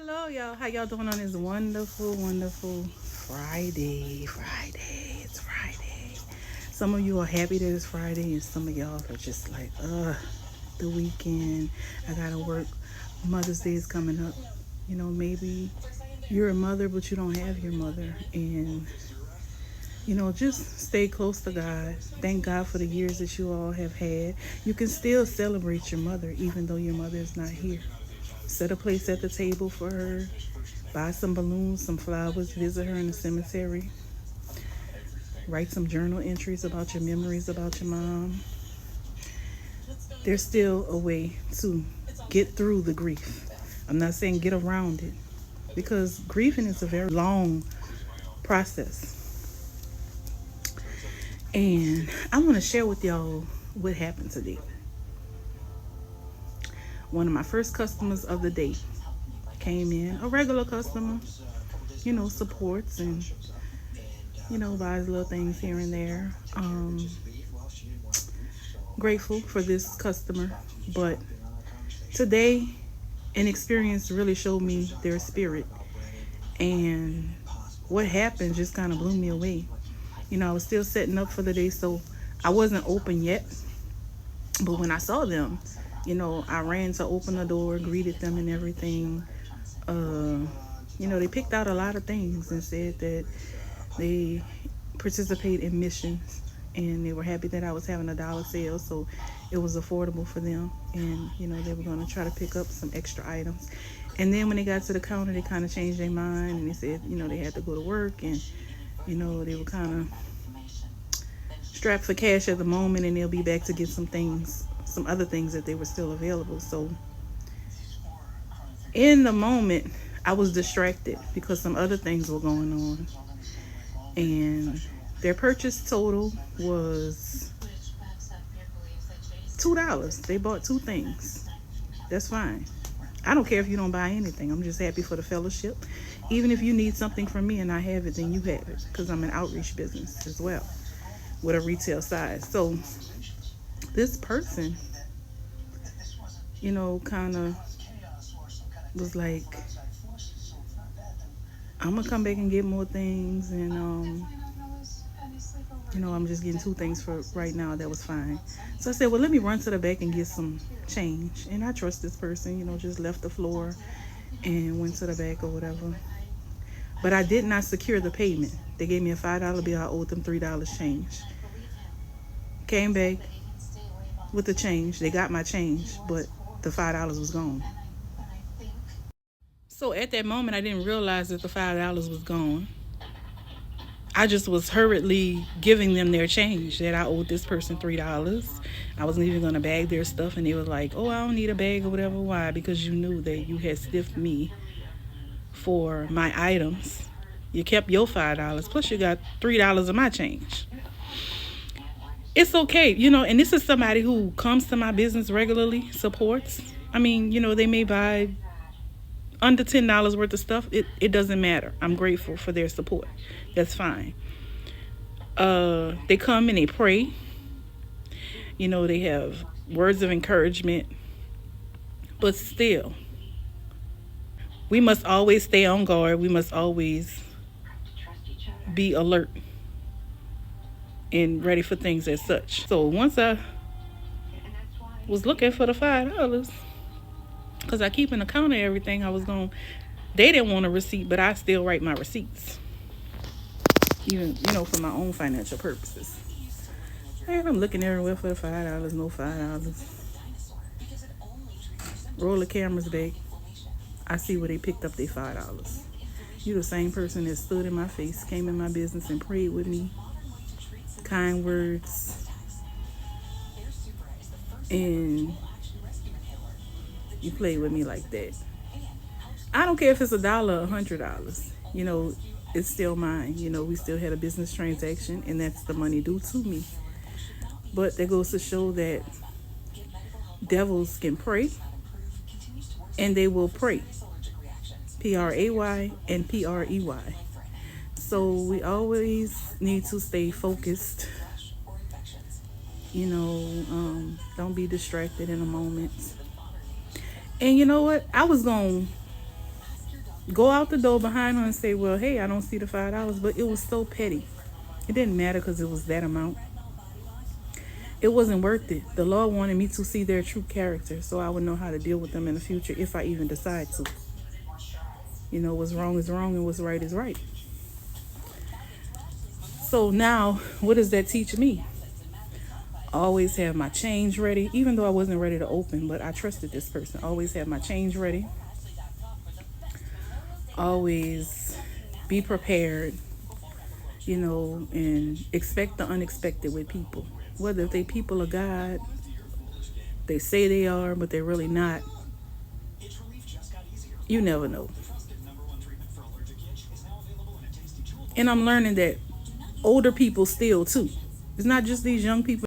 Hello, y'all. How y'all doing on this wonderful Friday? It's Friday. Some of you are happy that it's Friday, and some of y'all are just like, the weekend. I gotta work. Mother's Day is coming up. Maybe you're a mother, but you don't have your mother. And, just stay close to God. Thank God for the years that you all have had. You can still celebrate your mother, even though your mother is not here. Set a place at the table for her. Buy some balloons, some flowers, visit her in the cemetery. Write some journal entries about your memories about your mom. There's still a way to get through the grief. I'm not saying get around it, because grieving is a very long process. And I want to share with y'all what happened today. One of my first customers of the day came in, a regular customer, supports and, buys little things here and there. Grateful for this customer, but today an experience really showed me their spirit, and what happened just kind of blew me away. I was still setting up for the day, so I wasn't open yet, but when I saw them, I ran to open the door, greeted them and everything. They picked out a lot of things and said that they participate in missions, and they were happy that I was having a dollar sale, so it was affordable for them. And they were going to try to pick up some extra items. And then when they got to the counter, they kind of changed their mind, and they said they had to go to work, and they were kind of strapped for cash at the moment, and they'll be back to get some other things that they were still available. So in the moment, I was distracted because some other things were going on, and their purchase total was $2. They bought two things. That's fine. I don't care if you don't buy anything. I'm just happy for the fellowship. Even if you need something from me and I have it, then you have it, because I'm an outreach business as well with a retail side. So this person, kind of was like, I'm gonna come back and get more things, and I'm just getting two things for right now. That was fine. So I said, well, let me run to the back and get some change. And I trust this person, just left the floor and went to the back or whatever. But I did not secure the payment. They gave me a $5 bill. I owed them $3 change. Came back with the change. They got my change, but the $5 was gone. So at that moment, I didn't realize that the $5 was gone. I just was hurriedly giving them their change, that I owed this person $3. I wasn't even going to bag their stuff, and they were like, oh, I don't need a bag or whatever. Why? Because you knew that you had stiffed me for my items. You kept your $5, plus you got $3 of my change. It's okay, and this is somebody who comes to my business regularly, supports. I mean, they may buy under $10 worth of stuff. It doesn't matter. I'm grateful for their support. That's fine. They come and they pray. They have words of encouragement. But still, we must always stay on guard. We must always be alert and ready for things as such. So once I was looking for the $5, because I keep an account of everything, they didn't want a receipt, but I still write my receipts, even, for my own financial purposes. And I'm looking everywhere for the $5, no $5. Roll the cameras back. I see where they picked up their $5. You the same person that stood in my face, came in my business and prayed with me, kind words, and you play with me like that. I don't care if it's $1 or $100. It's still mine. We still had a business transaction, and that's the money due to me. But that goes to show that devils can pray, and they will pray. Pray and prey. So we always need to stay focused. Don't be distracted in a moment. And you know what? I was going go out the door behind her and say, well, hey, I don't see the $5. But it was so petty. It didn't matter because it was that amount. It wasn't worth it. The Lord wanted me to see their true character so I would know how to deal with them in the future if I even decide to. You know, what's wrong is wrong and what's right is right. So now, what does that teach me? Always have my change ready, even though I wasn't ready to open, but I trusted this person. Always have my change ready. Always be prepared, you know, and expect the unexpected with people. Whether they people of God, they say they are, but they're really not. You never know. And I'm learning that older people still too. It's not just these young people